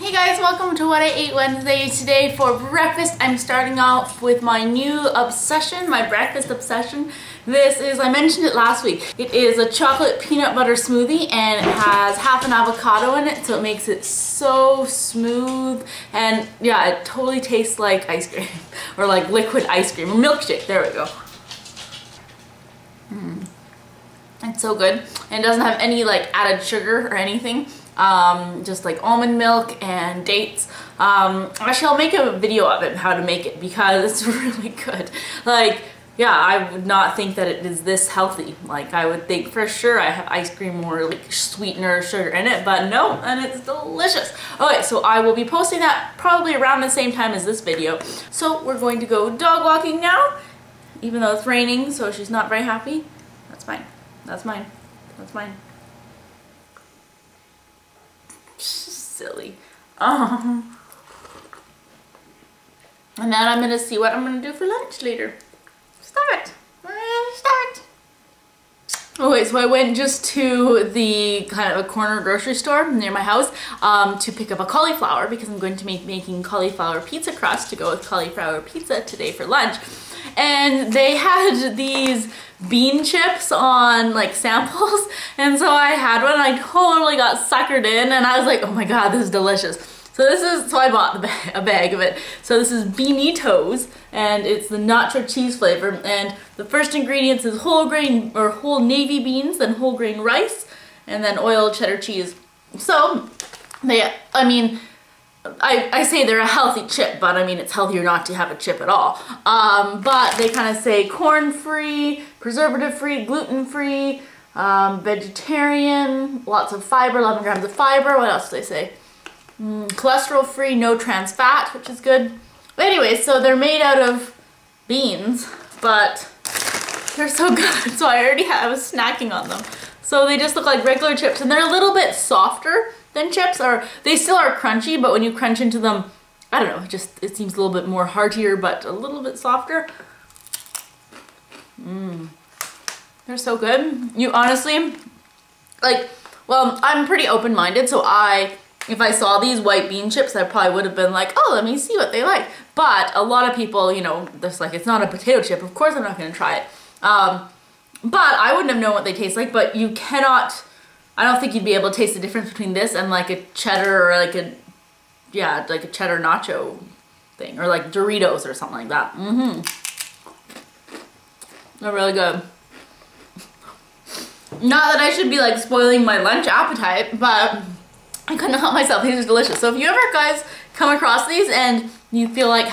Hey guys, welcome to What I Ate Wednesday. Today for breakfast, I'm starting off with my new obsession, my breakfast obsession. This is, I mentioned it last week, it is a chocolate peanut butter smoothie and it has half an avocado in it, so it makes it so smooth. And yeah, it totally tastes like ice cream or like liquid ice cream or milkshake. There we go. It's so good, and it doesn't have any like added sugar or anything. Just like almond milk and dates. Actually, I'll make a video of it, how to make it, because it's really good. Like, yeah, I would not think that it is this healthy. Like, I would think for sure I have ice cream or like sweetener or sugar in it, but no, and it's delicious. Okay, so I will be posting that probably around the same time as this video. So we're going to go dog walking now, even though it's raining, so she's not very happy. That's fine. That's mine. That's mine. Silly. And then I'm gonna see what I'm gonna do for lunch later. Stop it. Stop it. Okay, so I went just to the kind of a corner grocery store near my house to pick up a cauliflower because I'm going to be making cauliflower pizza crust to go with cauliflower pizza today for lunch. And they had these bean chips on like samples, and so I had one and I totally got suckered in, and I was like, oh my god, this is delicious. So I bought a bag of it. So this is Beanitos, and it's the nacho cheese flavor, and the first ingredients is whole grain or whole navy beans, then whole grain rice, and then oil cheddar cheese. So I say they're a healthy chip, but I mean it's healthier not to have a chip at all. But they kind of say corn-free, preservative-free, gluten-free, vegetarian, lots of fiber, 11 grams of fiber. What else do they say? Cholesterol-free, no trans fat, which is good. But anyway, so they're made out of beans, but they're so good. So I was snacking on them. So they just look like regular chips, and they're a little bit softer than chips, or they still are crunchy, but when you crunch into them, I don't know, it seems a little bit more heartier, but a little bit softer. They're so good. You honestly, like, well, I'm pretty open-minded, so if I saw these white bean chips, I probably would have been like, oh, let me see what they like. But a lot of people, you know, there's like, it's not a potato chip, of course I'm not gonna try it. But I wouldn't have known what they taste like, but you cannot, I don't think you'd be able to taste the difference between this and like a cheddar or like a cheddar nacho thing, or like Doritos or something like that. They're really good. Not that I should be like spoiling my lunch appetite, but I couldn't help myself. These are delicious. So if you ever guys come across these and you feel like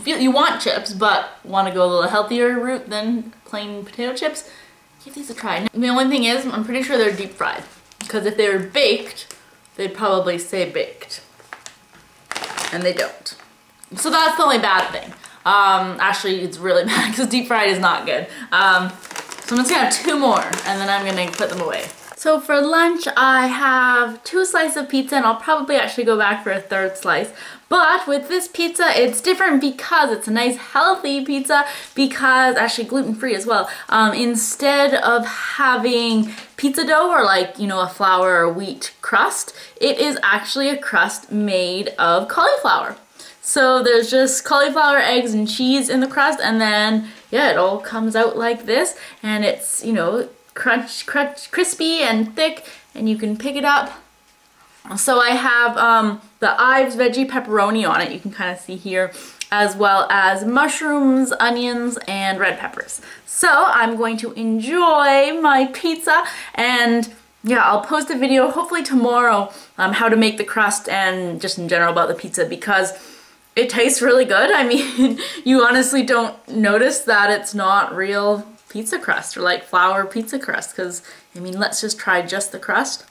you want chips but want to go a little healthier route than plain potato chips, give these a try. The only thing is, I'm pretty sure they're deep fried, because if they were baked, they'd probably say baked, and they don't. So that's the only bad thing. Actually, it's really bad because deep fried is not good. So I'm just gonna have 2 more, and then I'm gonna put them away. So for lunch, I have 2 slices of pizza, and I'll probably actually go back for a 3rd slice. But with this pizza, it's different because it's a nice healthy pizza, because actually gluten-free as well. Instead of having pizza dough or like, you know, a flour or wheat crust, it is actually a crust made of cauliflower. So there's just cauliflower, eggs, and cheese in the crust, and then, yeah, it all comes out like this, and it's, you know, crispy and thick, and you can pick it up. So I have the Ives veggie pepperoni on it, you can kind of see here, as well as mushrooms, onions, and red peppers. So I'm going to enjoy my pizza, and yeah, I'll post a video hopefully tomorrow how to make the crust and just in general about the pizza, because it tastes really good. I mean, you honestly don't notice that it's not real pizza crust or like flour pizza crust, because I mean, let's just try just the crust.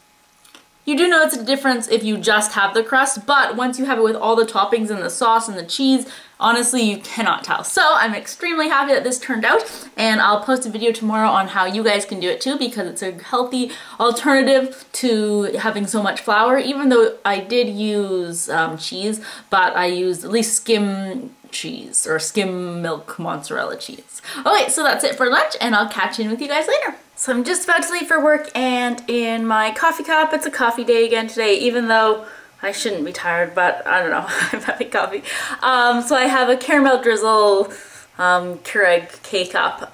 You do notice a difference if you just have the crust, but once you have it with all the toppings and the sauce and the cheese, honestly, you cannot tell. So I'm extremely happy that this turned out, and I'll post a video tomorrow on how you guys can do it too, because it's a healthy alternative to having so much flour, even though I did use cheese, but I used at least skim cheese or skim milk mozzarella cheese. Okay, so that's it for lunch, and I'll catch in with you guys later. So I'm just about to leave for work, and in my coffee cup, it's a coffee day again today, even though I shouldn't be tired, but I don't know. I'm having coffee. So I have a caramel drizzle Keurig K-cup.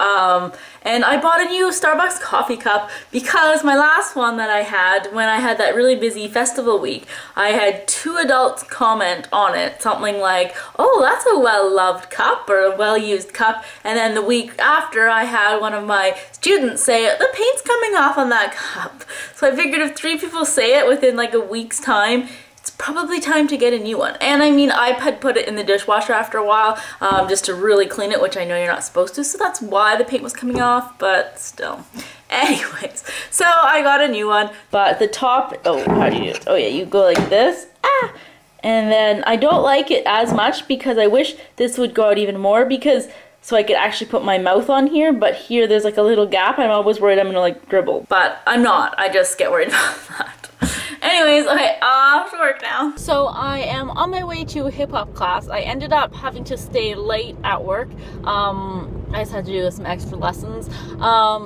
And I bought a new Starbucks coffee cup because my last one that I had, when I had that really busy festival week, I had 2 adults comment on it, something like, oh, that's a well-loved cup or a well-used cup. And then the week after, I had one of my students say, the paint's coming off on that cup. So I figured if 3 people say it within like a week's time, it's probably time to get a new one. And I mean, I had put it in the dishwasher after a while just to really clean it, which I know you're not supposed to, so that's why the paint was coming off, but still. Anyways, so I got a new one, but the top, oh, how do you do it? Oh yeah, you go like this, and then I don't like it as much because I wish this would go out even more because so I could actually put my mouth on here, but here there's like a little gap. I'm always worried I'm gonna like dribble, but I'm not. I just get worried about that. Anyways, okay, off to work now. So I am on my way to a hip hop class. I ended up having to stay late at work. I just had to do some extra lessons.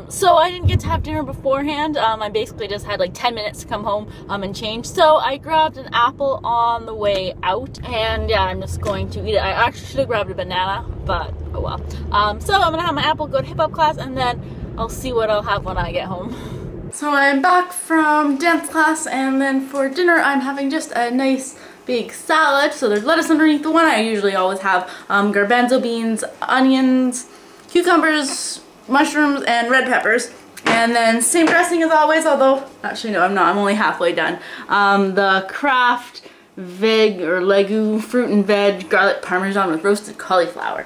So I didn't get to have dinner beforehand. I basically just had like 10 minutes to come home and change. So I grabbed an apple on the way out, and yeah, I'm just going to eat it. I actually should have grabbed a banana, but oh well. So I'm gonna have my apple, go to hip hop class, and then I'll see what I'll have when I get home. So I'm back from dance class, and then for dinner I'm having just a nice big salad. So there's lettuce underneath the one. I usually always have garbanzo beans, onions, cucumbers, mushrooms, and red peppers. And then same dressing as always, although actually no, I'm not. I'm only halfway done. The Kraft veg or Legu fruit and veg garlic parmesan with roasted cauliflower.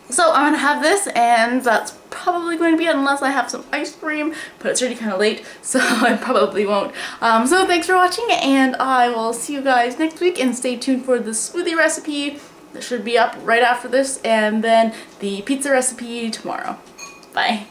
So I'm gonna have this, and that's probably going to be it unless I have some ice cream, but it's already kind of late, so I probably won't. So thanks for watching, and I will see you guys next week, and stay tuned for the smoothie recipe that should be up right after this, and then the pizza recipe tomorrow. Bye.